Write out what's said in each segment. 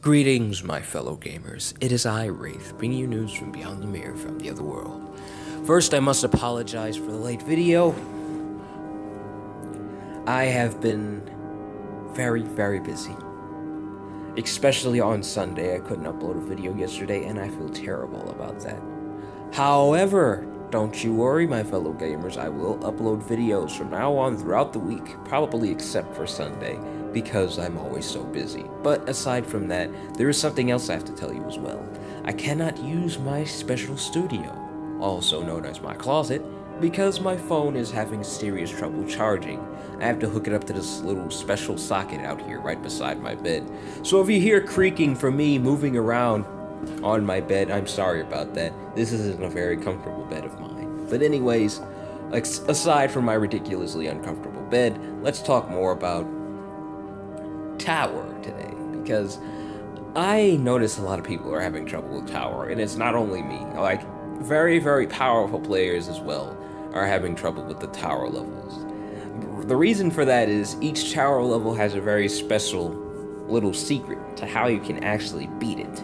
Greetings, my fellow gamers. It is I, Wraith, bringing you news from beyond the mirror from the other world. First, I must apologize for the late video. I have been very busy. Especially on Sunday. I couldn't upload a video yesterday, and I feel terrible about that. However, don't you worry, my fellow gamers. I will upload videos from now on throughout the week, probably except for Sunday, because I'm always so busy. But aside from that, there is something else I have to tell you as well. I cannot use my special studio, also known as my closet, because my phone is having serious trouble charging. I have to hook it up to this little special socket out here right beside my bed. So if you hear creaking from me moving around on my bed, I'm sorry about that. This isn't a very comfortable bed of mine. But anyways, aside from my ridiculously uncomfortable bed, let's talk more about Tower today, because I notice a lot of people are having trouble with Tower, and it's not only me. Like, very powerful players as well are having trouble with the Tower levels. The reason for that is each Tower level has a very special little secret to how you can actually beat it.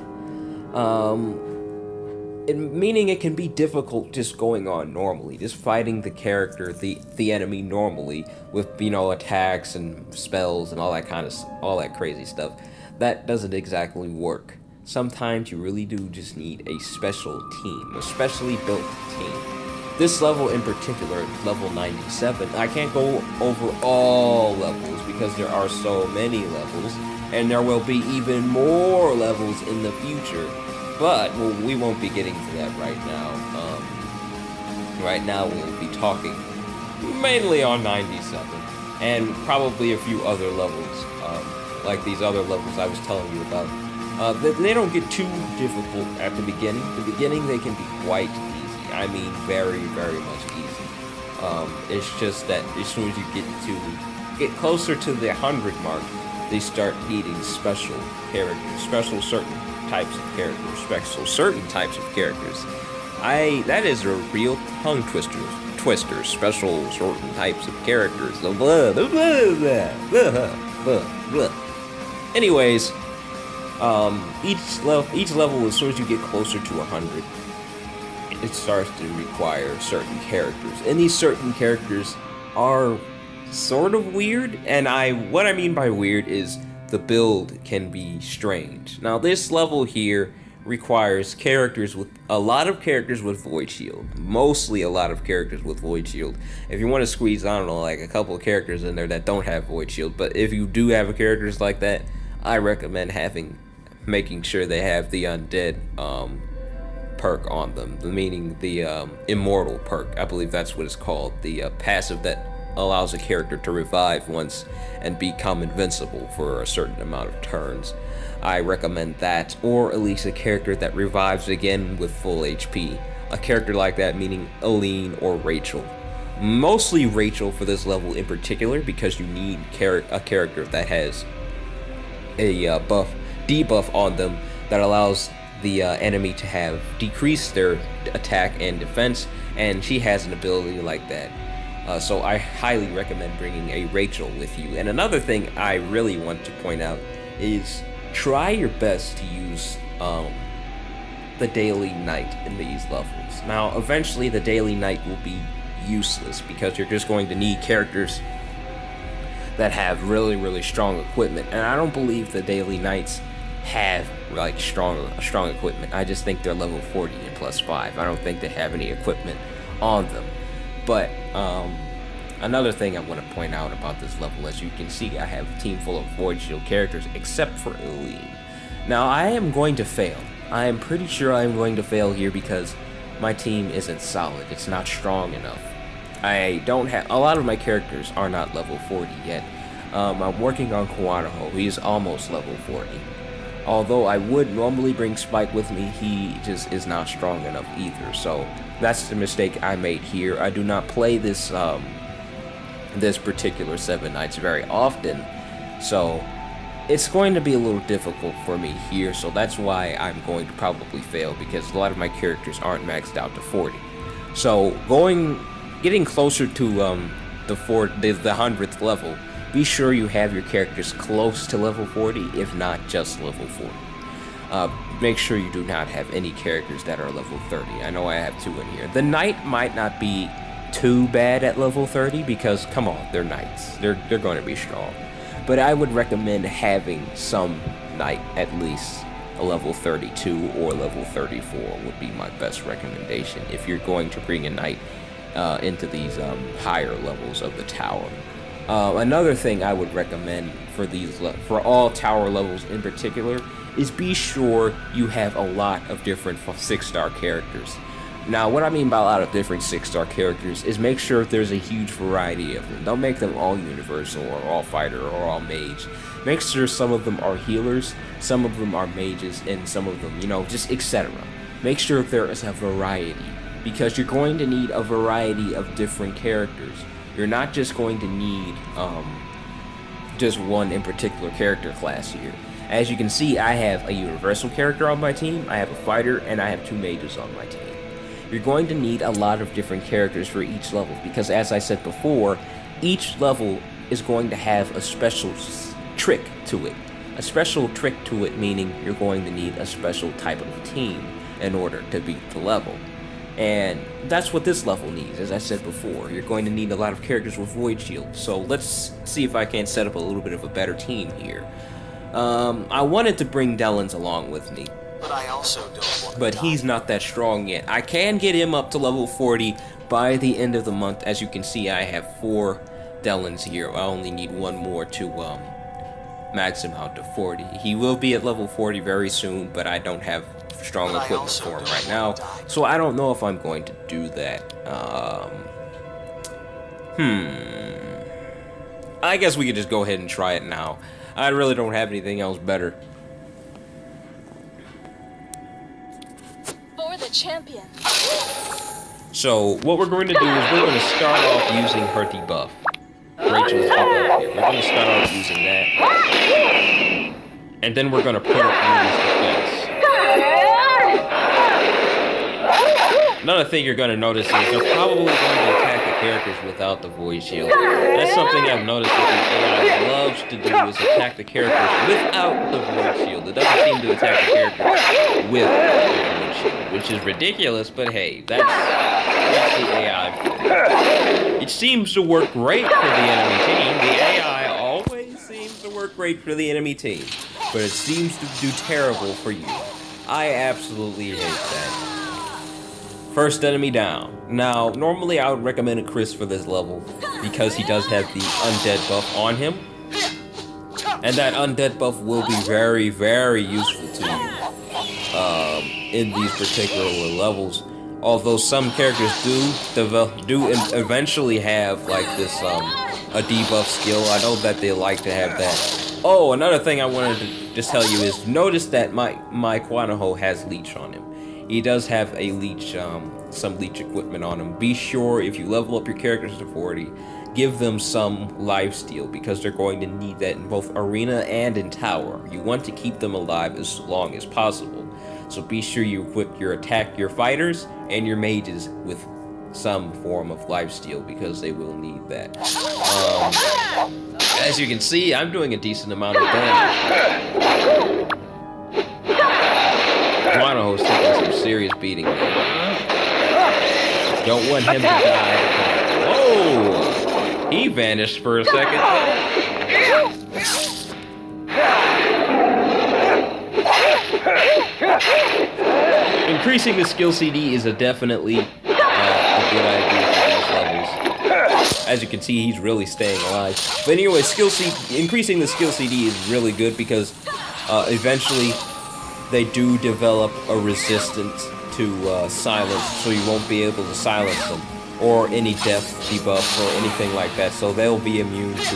Meaning it can be difficult just going on normally, just fighting the character, the enemy normally with, you know, attacks and spells and all that crazy stuff. That doesn't exactly work. Sometimes you really do just need a special team, a specially built team. This level in particular, level 97, I can't go over all levels because there are so many levels, and there will be even more levels in the future. But we won't be getting to that right now. Right now we'll be talking mainly on 97 and probably a few other levels, like these other levels I was telling you about. They don't get too difficult at the beginning. The beginning they can be quite easy. I mean, very much easy. It's just that as soon as you get closer to the 100 mark, they start needing special characters, certain types of characters. That is a real tongue twister, special certain types of characters. Anyways, each level, as soon as you get closer to 100, it starts to require certain characters, and these certain characters are sort of weird. And what I mean by weird is the build can be strange. Now, this level here requires a lot of characters with Void Shield. Mostly a lot of characters with Void Shield. If you want to squeeze, I don't know, like a couple of characters in there that don't have Void Shield, but if you do have characters like that, I recommend making sure they have the Undead perk on them, meaning the Immortal perk. I believe that's what it's called, the passive that allows a character to revive once and become invincible for a certain amount of turns. I recommend that, or at least a character that revives again with full HP. A character like that, meaning Aline or Rachel. Mostly Rachel for this level in particular, because you need a character that has a debuff on them that allows the enemy to have decreased their attack and defense, and she has an ability like that. So I highly recommend bringing a Rachel with you. And another thing I really want to point out is try your best to use the Daily Knight in these levels. Now, eventually the Daily Knight will be useless because you're just going to need characters that have really strong equipment. And I don't believe the Daily Knights have like strong equipment. I just think they're level 40 and +5. I don't think they have any equipment on them. But another thing I want to point out about this level, as you can see, I have a team full of Void Shield characters except for Aline. Now, I am going to fail. I am pretty sure I am going to fail here because my team isn't solid. It's not strong enough. A lot of my characters are not level 40 yet. I'm working on Kuwanoho. He's almost level 40. Although I would normally bring Spike with me, he just is not strong enough either. So that's the mistake I made here. I do not play this this particular Seven Knights very often, so it's going to be a little difficult for me here. So that's why I'm going to probably fail, because a lot of my characters aren't maxed out to 40. So getting closer to the 100th level, be sure you have your characters close to level 40, if not just level 40. Make sure you do not have any characters that are level 30. I know I have 2 in here. The Knight might not be too bad at level 30 because, come on, they're Knights. They're going to be strong. But I would recommend having some Knight at least a level 32 or level 34 would be my best recommendation if you're going to bring a Knight into these higher levels of the tower. Another thing I would recommend for all tower levels in particular is be sure you have a lot of different 6-star characters. Now, what I mean by a lot of different 6-star characters is make sure there's a huge variety of them. Don't make them all universal or all fighter or all mage. Make sure some of them are healers, some of them are mages, and some of them, just etc. Make sure there is a variety, because you're going to need a variety of different characters. You're not just going to need just one in particular character class here. As you can see, I have a universal character on my team, I have a fighter, and I have 2 mages on my team. You're going to need a lot of different characters for each level, because as I said before, each level is going to have a special trick to it. A special trick to it meaning you're going to need a special type of team in order to beat the level. And that's what this level needs. As I said before, you're going to need a lot of characters with Void Shield. So let's see if I can set up a little bit of a better team here. I wanted to bring Dellins along with me, but I also don't want but he's not that strong yet. I can get him up to level 40 by the end of the month. As you can see, I have 4 Dellins here. I only need 1 more to max him out to 40. He will be at level 40 very soon, but I don't have strong equipment for him right now, so I don't know if I'm going to do that. I guess we could just go ahead and try it now. I really don't have anything else better. For the champion. So what we're going to do is we're going to start off using her debuff. Rachel's debuff here. We're going to start off using that. And then we're going to put her on this defense. Another thing you're going to notice is they're probably going to attack the characters without the Void Shield. That's something I've noticed that the AI loves to do, is attack the characters without the Void Shield. It doesn't seem to attack the characters with the Void Shield, which is ridiculous, but hey, that's the AI. It seems to work great for the enemy team. The AI always seems to work great for the enemy team, but it seems to do terrible for you. I absolutely hate that. First enemy down. Now, normally I would recommend a Chris for this level because he does have the undead buff on him. And that undead buff will be very, very useful to you in these particular levels. Although some characters do eventually have like this a debuff skill. I know that they like to have that. Oh, another thing I wanted to just tell you is notice that my Quantaho has leech on him. He does have a leech, some leech equipment on him. Be sure if you level up your characters to 40, give them some lifesteal because they're going to need that in both arena and in tower. You want to keep them alive as long as possible. So be sure you equip your fighters and your mages with some form of lifesteal because they will need that. As you can see, I'm doing a decent amount of damage. Quantaho's taking some serious beating there. Don't want him to die. Whoa! He vanished for a second. Increasing the skill CD is definitely a good idea for these levels. As you can see, he's really staying alive. But anyway, increasing the skill CD is really good because eventually they do develop a resistance to silence, so you won't be able to silence them, or any death debuff or anything like that, so they'll be immune to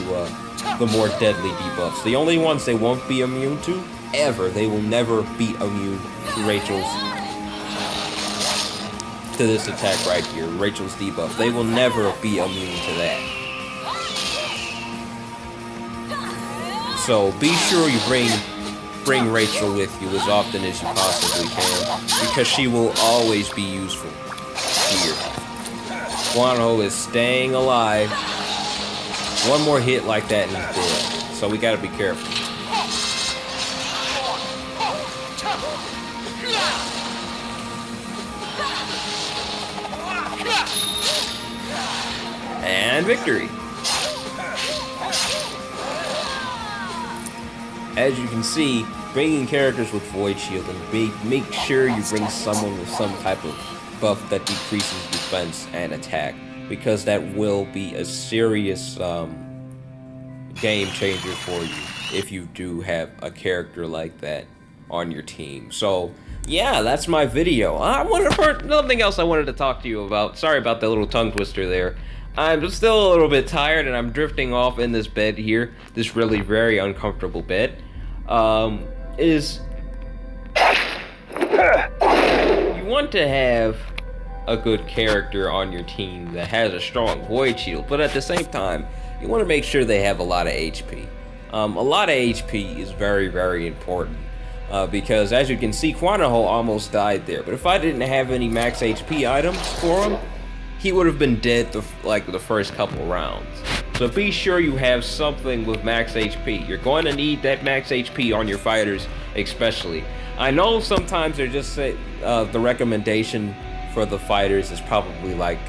the more deadly debuffs. The only ones they won't be immune to, ever, they will never be immune to this attack right here, Rachel's debuff. They will never be immune to that. So be sure you bring Rachel with you as often as you possibly can, because she will always be useful here. Quantaho is staying alive. One more hit like that and he's dead. So we gotta be careful. And victory. As you can see, bringing characters with Void Shield and make sure you bring someone with some type of buff that decreases defense and attack, because that will be a serious game changer for you if you do have a character like that on your team. So yeah, that's my video. Nothing else I wanted to talk to you about. Sorry about that little tongue twister there. I'm still a little bit tired and I'm drifting off in this bed here, this really very uncomfortable bed. You want to have a good character on your team that has a strong Void Shield, but at the same time, you want to make sure they have a lot of HP. A lot of HP is very, very important. Because as you can see, Quantaho almost died there, but if I didn't have any max HP items for him, he would have been dead the first couple rounds. So be sure you have something with max HP. You're going to need that max HP on your fighters especially. I know sometimes they're just say the recommendation for the fighters is probably like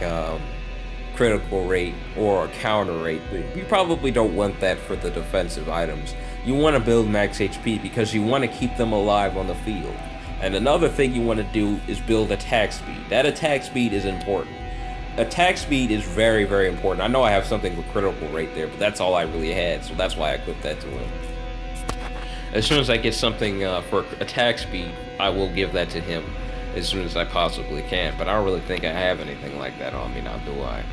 critical rate or counter rate, but you probably don't want that for the defensive items. You want to build max HP because you want to keep them alive on the field. And another thing you want to do is build attack speed. That attack speed is important. Attack speed is very, very important. I know I have something with critical rate there, but that's all I really had, so that's why I equipped that to him. As soon as I get something for attack speed, I will give that to him as soon as I possibly can, but I don't really think I have anything like that on me now, do I?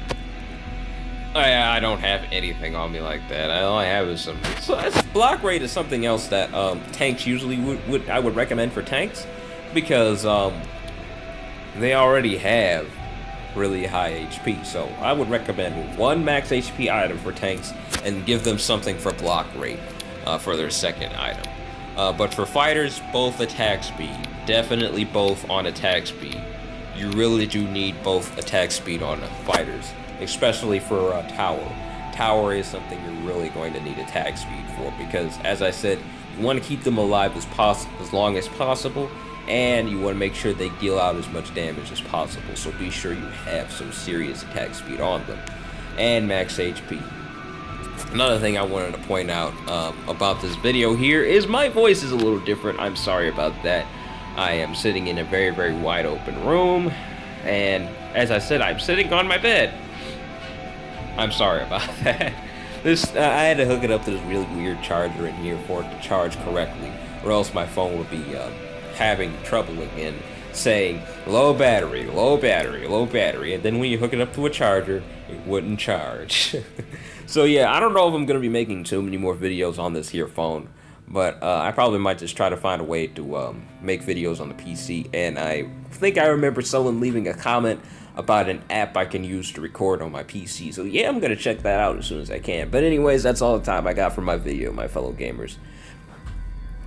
I don't have anything on me like that. All I have is some... So block rate is something else that tanks usually I would recommend for tanks, because they already have really high HP. So I would recommend one max HP item for tanks and give them something for block rate for their second item. But for fighters, both attack speed. Definitely both on attack speed. You really do need both attack speed on fighters, especially for Tower. Tower is something you're really going to need attack speed for, because as I said, you want to keep them alive as long as possible, and you want to make sure they deal out as much damage as possible. So be sure you have some serious attack speed on them and max HP. Another thing I wanted to point out about this video here is my voice is a little different. I'm sorry about that. I am sitting in a very, very wide open room, and as I said, I'm sitting on my bed. I'm sorry about that. I had to hook it up to this really weird charger in here for it to charge correctly, or else my phone would be having trouble again, saying low battery, low battery, low battery, and then when you hook it up to a charger, it wouldn't charge. So yeah, I don't know if I'm going to be making too many more videos on this here phone, but I probably might just try to find a way to make videos on the PC, and I think I remember someone leaving a comment about an app I can use to record on my PC, so yeah, I'm going to check that out as soon as I can. But anyways, that's all the time I got for my video, my fellow gamers.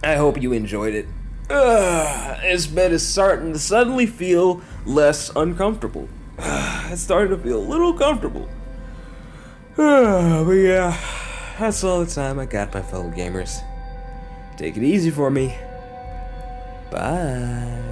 I hope you enjoyed it. This bed is starting to suddenly feel less uncomfortable. It's starting to feel a little comfortable. But yeah, that's all the time I got, my fellow gamers. Take it easy for me. Bye.